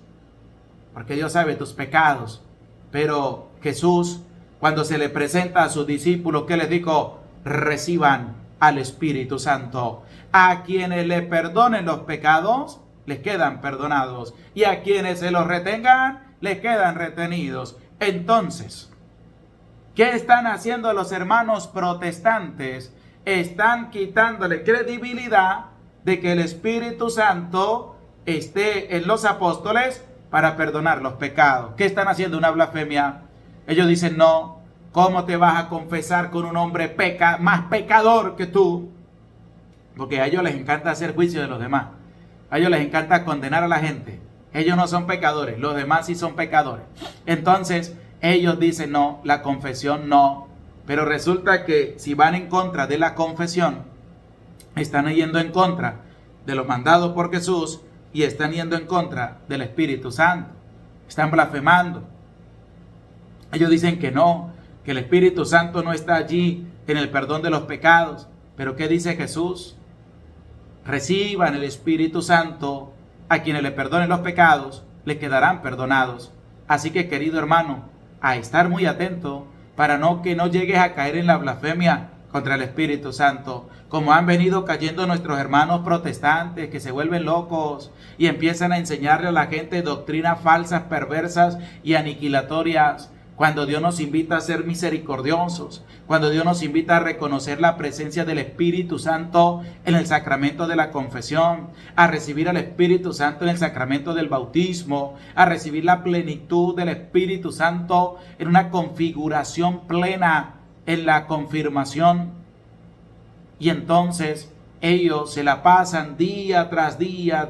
A: porque Dios sabe tus pecados. Pero Jesús, cuando se le presenta a sus discípulos, ¿qué les dijo? Reciban al Espíritu Santo. A quienes le perdonen los pecados, les quedan perdonados, y a quienes se los retengan, les quedan retenidos. Entonces, ¿qué están haciendo los hermanos protestantes? Están quitándole credibilidad de que el Espíritu Santo esté en los apóstoles para perdonar los pecados. ¿Qué están haciendo? Una blasfemia. Ellos dicen, no, ¿cómo te vas a confesar con un hombre más pecador que tú? Porque a ellos les encanta hacer juicio de los demás. A ellos les encanta condenar a la gente. Ellos no son pecadores, los demás sí son pecadores. Entonces, ellos dicen, no, la confesión no. Pero resulta que si van en contra de la confesión, están yendo en contra de los mandados por Jesús y están yendo en contra del Espíritu Santo. Están blasfemando. Ellos dicen que no, que el Espíritu Santo no está allí en el perdón de los pecados. Pero ¿qué dice Jesús? Reciban el Espíritu Santo. A quienes le perdonen los pecados, le quedarán perdonados. Así que, querido hermano, a estar muy atento para que no llegues a caer en la blasfemia contra el Espíritu Santo, como han venido cayendo nuestros hermanos protestantes que se vuelven locos y empiezan a enseñarle a la gente doctrinas falsas, perversas y aniquilatorias, cuando Dios nos invita a ser misericordiosos, cuando Dios nos invita a reconocer la presencia del Espíritu Santo en el sacramento de la confesión, a recibir al Espíritu Santo en el sacramento del bautismo, a recibir la plenitud del Espíritu Santo en una configuración plena en la confirmación. Y entonces ellos se la pasan día tras día,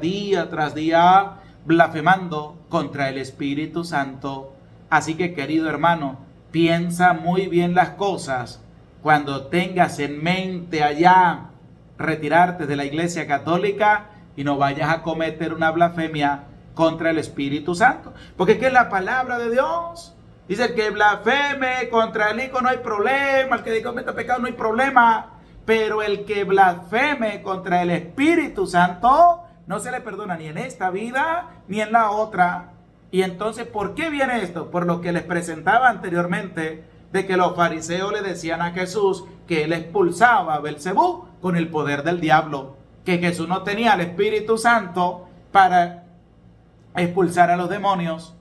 A: blasfemando contra el Espíritu Santo. Así que, querido hermano, piensa muy bien las cosas cuando tengas en mente allá retirarte de la Iglesia Católica y no vayas a cometer una blasfemia contra el Espíritu Santo. Porque ¿qué es la palabra de Dios? Dice, el que blasfeme contra el Hijo no hay problema, el que cometa pecado no hay problema, pero el que blasfeme contra el Espíritu Santo no se le perdona ni en esta vida ni en la otra. Y entonces, ¿por qué viene esto? Por lo que les presentaba anteriormente, de que los fariseos le decían a Jesús que él expulsaba a Belcebú con el poder del diablo, que Jesús no tenía el Espíritu Santo para expulsar a los demonios.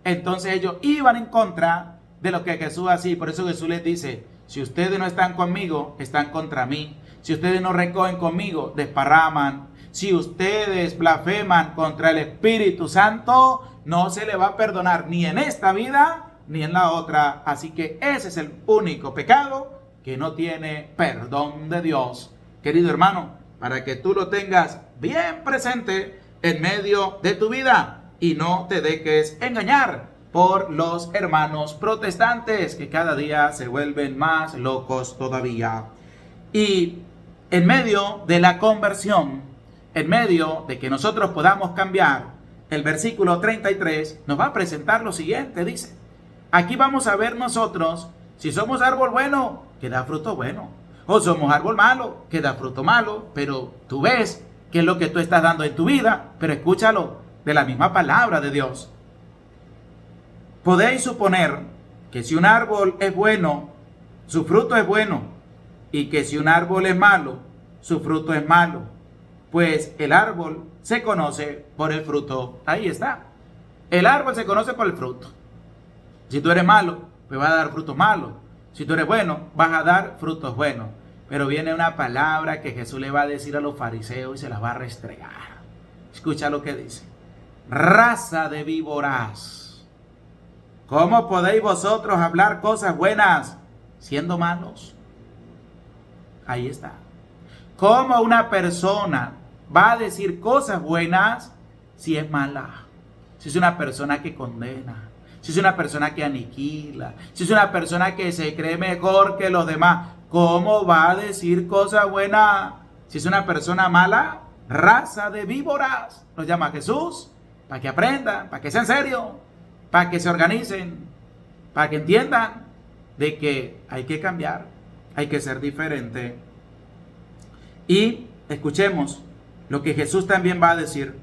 A: Entonces ellos iban en contra de lo que Jesús hacía. Por eso Jesús les dice, si ustedes no están conmigo, están contra mí. Si ustedes no recogen conmigo, desparraman. Si ustedes blasfeman contra el Espíritu Santo, no se le va a perdonar ni en esta vida ni en la otra. Así que ese es el único pecado que no tiene perdón de Dios. Querido hermano, para que tú lo tengas bien presente en medio de tu vida y no te dejes engañar por los hermanos protestantes que cada día se vuelven más locos todavía. Y en medio de la conversión, en medio de que nosotros podamos cambiar, el versículo 33 nos va a presentar lo siguiente, dice, aquí vamos a ver nosotros si somos árbol bueno, que da fruto bueno, o somos árbol malo, que da fruto malo, pero tú ves qué es lo que tú estás dando en tu vida, pero escúchalo de la misma palabra de Dios. Podéis suponer que si un árbol es bueno, su fruto es bueno, y que si un árbol es malo, su fruto es malo, pues el árbol se conoce por el fruto. Ahí está. El árbol se conoce por el fruto. Si tú eres malo, pues vas a dar frutos malos. Si tú eres bueno, vas a dar frutos buenos. Pero viene una palabra que Jesús le va a decir a los fariseos y se las va a restregar. Escucha lo que dice. Raza de víboras, ¿cómo podéis vosotros hablar cosas buenas siendo malos? Ahí está. ¿Cómo una persona va a decir cosas buenas si es mala? Si es una persona que condena, si es una persona que aniquila, si es una persona que se cree mejor que los demás, ¿cómo va a decir cosas buenas si es una persona mala? Raza de víboras, nos llama Jesús, para que aprendan, para que sean serios, para que se organicen, para que entiendan de que hay que cambiar, hay que ser diferente. Y escuchemos lo que Jesús también va a decir,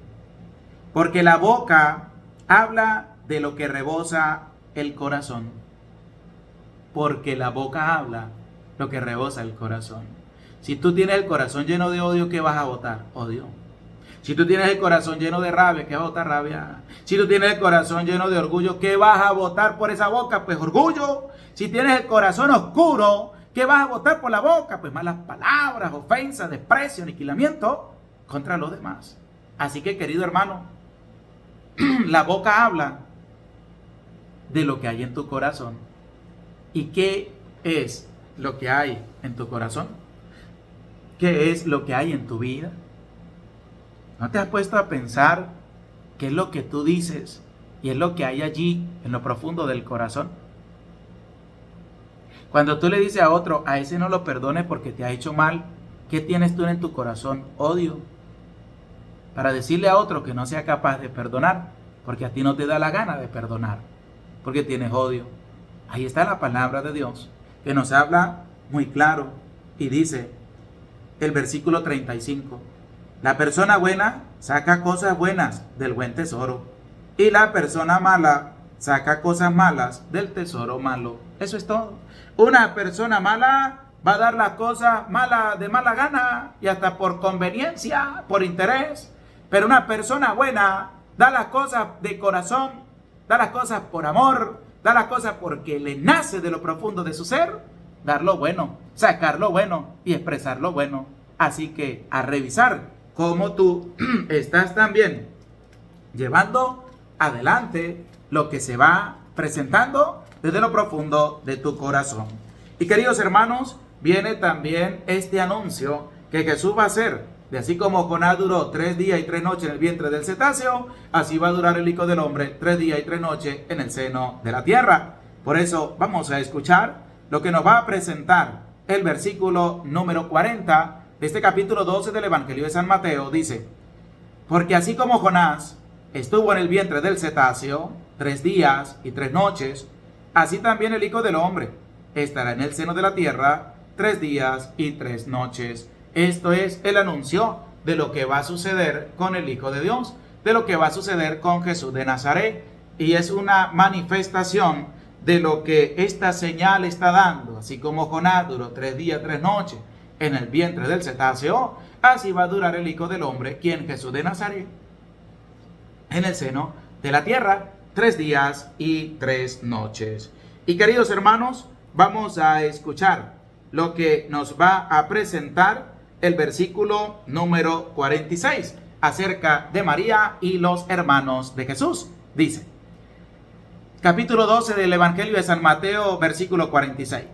A: porque la boca habla de lo que rebosa el corazón. Porque la boca habla lo que rebosa el corazón. Si tú tienes el corazón lleno de odio, ¿qué vas a votar? Odio. Si tú tienes el corazón lleno de rabia, ¿qué vas a votar? Rabia. Si tú tienes el corazón lleno de orgullo, ¿qué vas a votar por esa boca? Pues orgullo. Si tienes el corazón oscuro, ¿qué vas a votar por la boca? Pues malas palabras, ofensas, desprecio, aniquilamiento contra los demás. Así que, querido hermano, la boca habla de lo que hay en tu corazón. ¿Y qué es lo que hay en tu corazón? ¿Qué es lo que hay en tu vida? ¿No te has puesto a pensar qué es lo que tú dices y es lo que hay allí en lo profundo del corazón? Cuando tú le dices a otro, a ese no lo perdones porque te ha hecho mal, ¿qué tienes tú en tu corazón? Odio. Para decirle a otro que no sea capaz de perdonar, porque a ti no te da la gana de perdonar, porque tienes odio. Ahí está la palabra de Dios, que nos habla muy claro y dice el versículo 35. La persona buena saca cosas buenas del buen tesoro, y la persona mala saca cosas malas del tesoro malo. Eso es todo. Una persona mala va a dar las cosas malas de mala gana y hasta por conveniencia, por interés. Pero una persona buena da las cosas de corazón, da las cosas por amor, da las cosas porque le nace de lo profundo de su ser, dar lo bueno, sacar lo bueno y expresar lo bueno. Así que a revisar cómo tú estás también llevando adelante lo que se va presentando desde lo profundo de tu corazón. Y queridos hermanos, viene también este anuncio que Jesús va a hacer. De así como Jonás duró 3 días y 3 noches en el vientre del cetáceo, así va a durar el Hijo del Hombre 3 días y 3 noches en el seno de la tierra. Por eso vamos a escuchar lo que nos va a presentar el versículo número 40 de este capítulo 12 del Evangelio de San Mateo. Dice: porque así como Jonás estuvo en el vientre del cetáceo 3 días y 3 noches, así también el Hijo del Hombre estará en el seno de la tierra 3 días y 3 noches. Esto es el anuncio de lo que va a suceder con el Hijo de Dios, de lo que va a suceder con Jesús de Nazaret. Y es una manifestación de lo que esta señal está dando. Así como Jonás duró 3 días, 3 noches en el vientre del cetáceo, así va a durar el Hijo del Hombre, quien Jesús de Nazaret, en el seno de la tierra 3 días y 3 noches. Y queridos hermanos, vamos a escuchar lo que nos va a presentar el versículo número 46 acerca de María y los hermanos de Jesús. Dice, capítulo 12 del Evangelio de San Mateo, versículo 46.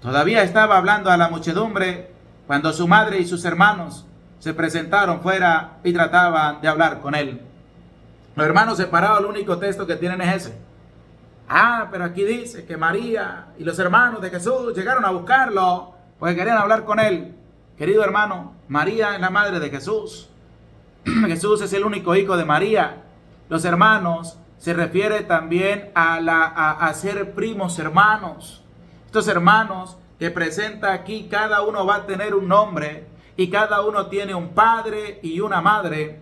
A: Todavía estaba hablando a la muchedumbre cuando su madre y sus hermanos se presentaron fuera y trataban de hablar con él. Los hermanos separados, el único texto que tienen es ese. Pero aquí dice que María y los hermanos de Jesús llegaron a buscarlo porque querían hablar con él. Querido hermano, María es la madre de Jesús. Jesús es el único hijo de María. Los hermanos se refiere también a ser primos hermanos. Estos hermanos que presenta aquí, cada uno va a tener un nombre y cada uno tiene un padre y una madre,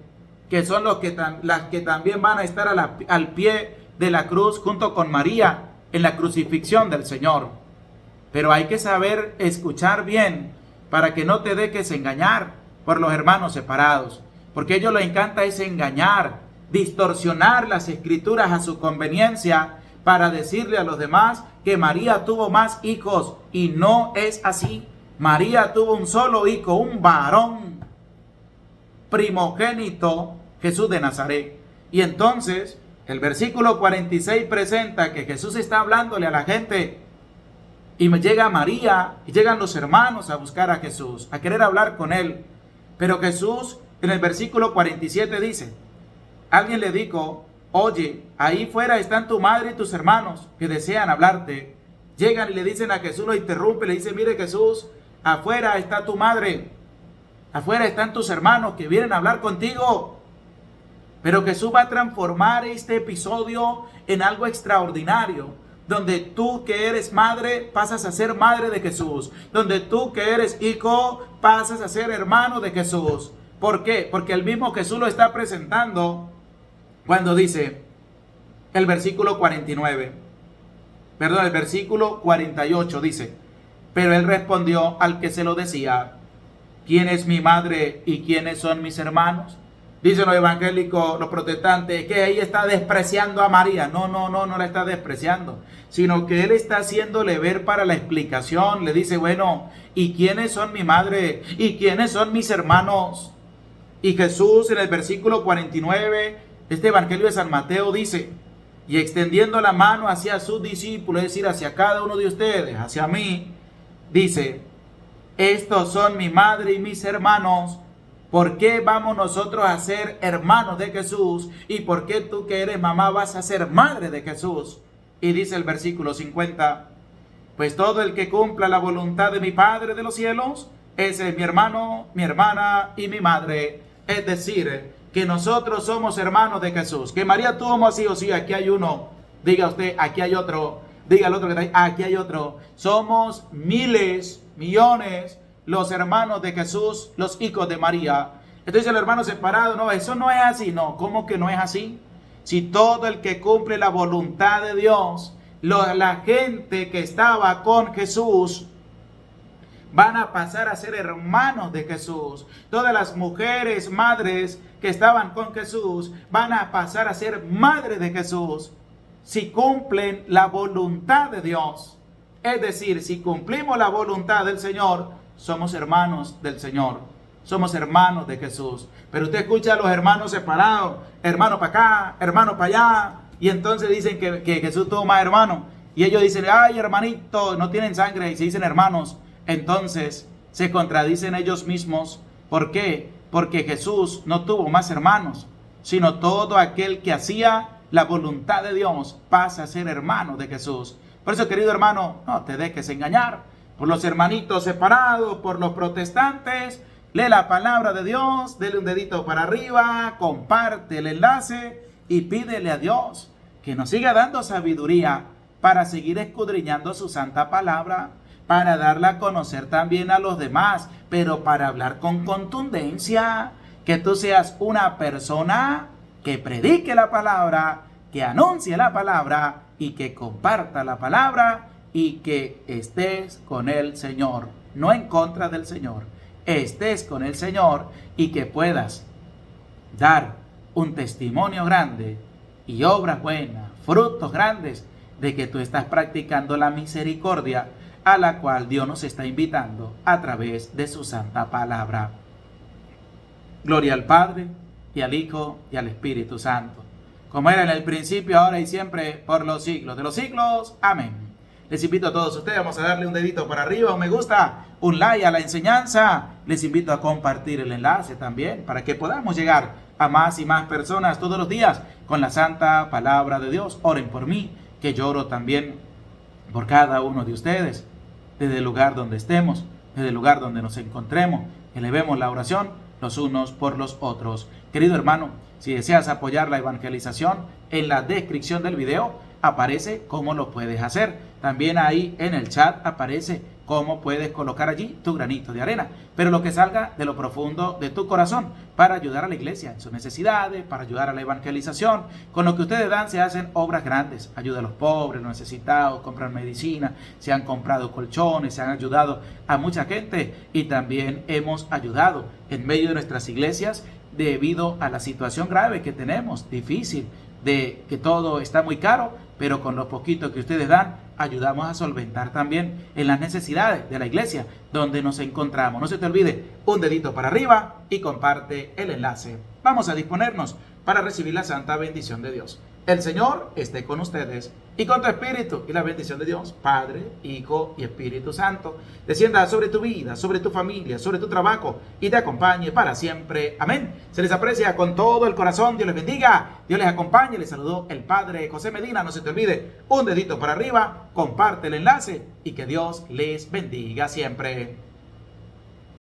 A: que son las que también van a estar al pie de la cruz junto con María en la crucifixión del Señor. Pero hay que saber escuchar bien para que no te dejes engañar por los hermanos separados, porque a ellos les encanta es engañar, distorsionar las escrituras a su conveniencia para decirle a los demás que María tuvo más hijos, y no es así. María tuvo un solo hijo, un varón primogénito, Jesús de Nazaret. Y entonces el versículo 46 presenta que Jesús está hablándole a la gente, y me llega María y llegan los hermanos a buscar a Jesús, a querer hablar con él. Pero Jesús en el versículo 47 dice, alguien le dijo, oye, ahí fuera están tu madre y tus hermanos que desean hablarte. Llegan y le dicen a Jesús, lo interrumpe, le dice, mire Jesús, afuera está tu madre, afuera están tus hermanos que vienen a hablar contigo. Pero Jesús va a transformar este episodio en algo extraordinario, donde tú que eres madre pasas a ser madre de Jesús, donde tú que eres hijo pasas a ser hermano de Jesús. ¿Por qué? Porque el mismo Jesús lo está presentando cuando dice el versículo 48 dice, pero él respondió al que se lo decía, ¿quién es mi madre y quiénes son mis hermanos? Dicen los evangélicos, los protestantes, que ahí está despreciando a María. No la está despreciando, sino que él está haciéndole ver para la explicación. Le dice, bueno, ¿y quiénes son mi madre? ¿Y quiénes son mis hermanos? Y Jesús en el versículo 49, este evangelio de San Mateo dice, y extendiendo la mano hacia sus discípulos, es decir, hacia cada uno de ustedes, hacia mí, dice, estos son mi madre y mis hermanos. ¿Por qué vamos nosotros a ser hermanos de Jesús? ¿Y por qué tú que eres mamá vas a ser madre de Jesús? Y dice el versículo 50, pues todo el que cumpla la voluntad de mi Padre de los cielos, ese es mi hermano, mi hermana y mi madre. Es decir, que nosotros somos hermanos de Jesús. Que María tuvo más hijos, sí, aquí hay uno. Diga usted, aquí hay otro. Diga el otro que está ahí, aquí hay otro. Somos miles, millones, los hermanos de Jesús, los hijos de María. Entonces el hermano separado, no, eso no es así. No, ¿cómo que no es así? Si todo el que cumple la voluntad de Dios, la gente que estaba con Jesús, van a pasar a ser hermanos de Jesús. Todas las mujeres, madres que estaban con Jesús, van a pasar a ser madres de Jesús, si cumplen la voluntad de Dios. Es decir, si cumplimos la voluntad del Señor, somos hermanos del Señor, somos hermanos de Jesús. Pero usted escucha a los hermanos separados, hermano para acá, hermano para allá, y entonces dicen que Jesús tuvo más hermanos, y ellos dicen, ay hermanito, no tienen sangre, y se dicen hermanos. Entonces se contradicen ellos mismos. ¿Por qué? Porque Jesús no tuvo más hermanos, sino todo aquel que hacía la voluntad de Dios pasa a ser hermano de Jesús. Por eso, querido hermano, no te dejes engañar por los hermanitos separados, por los protestantes. Lee la palabra de Dios, dele un dedito para arriba, comparte el enlace y pídele a Dios que nos siga dando sabiduría para seguir escudriñando su santa palabra, para darla a conocer también a los demás, pero para hablar con contundencia, que tú seas una persona que predique la palabra, que anuncie la palabra y que comparta la palabra y que estés con el Señor, no en contra del Señor, estés con el Señor y que puedas dar un testimonio grande y obras buenas, frutos grandes de que tú estás practicando la misericordia a la cual Dios nos está invitando a través de su santa palabra. Gloria al Padre, y al Hijo, y al Espíritu Santo, como era en el principio, ahora y siempre, por los siglos de los siglos. Amén. Les invito a todos ustedes, vamos a darle un dedito para arriba, un me gusta, un like a la enseñanza. Les invito a compartir el enlace también, para que podamos llegar a más y más personas todos los días con la santa palabra de Dios. Oren por mí, que yo oro también por cada uno de ustedes. Desde el lugar donde estemos, desde el lugar donde nos encontremos, elevemos la oración los unos por los otros. Querido hermano, si deseas apoyar la evangelización, en la descripción del video aparece cómo lo puedes hacer. También ahí en el chat aparece cómo puedes colocar allí tu granito de arena, pero lo que salga de lo profundo de tu corazón para ayudar a la iglesia en sus necesidades, para ayudar a la evangelización. Con lo que ustedes dan se hacen obras grandes, ayuda a los pobres, los necesitados, compran medicina, se han comprado colchones, se han ayudado a mucha gente y también hemos ayudado en medio de nuestras iglesias debido a la situación grave que tenemos, difícil, de que todo está muy caro, pero con lo poquito que ustedes dan, ayudamos a solventar también en las necesidades de la iglesia donde nos encontramos. No se te olvide, un dedito para arriba y comparte el enlace. Vamos a disponernos para recibir la santa bendición de Dios. El Señor esté con ustedes y con tu espíritu, y la bendición de Dios, Padre, Hijo y Espíritu Santo, descienda sobre tu vida, sobre tu familia, sobre tu trabajo y te acompañe para siempre. Amén. Se les aprecia con todo el corazón. Dios les bendiga. Dios les acompañe. Les saludó el Padre José Medina. No se te olvide, un dedito para arriba, comparte el enlace y que Dios les bendiga siempre.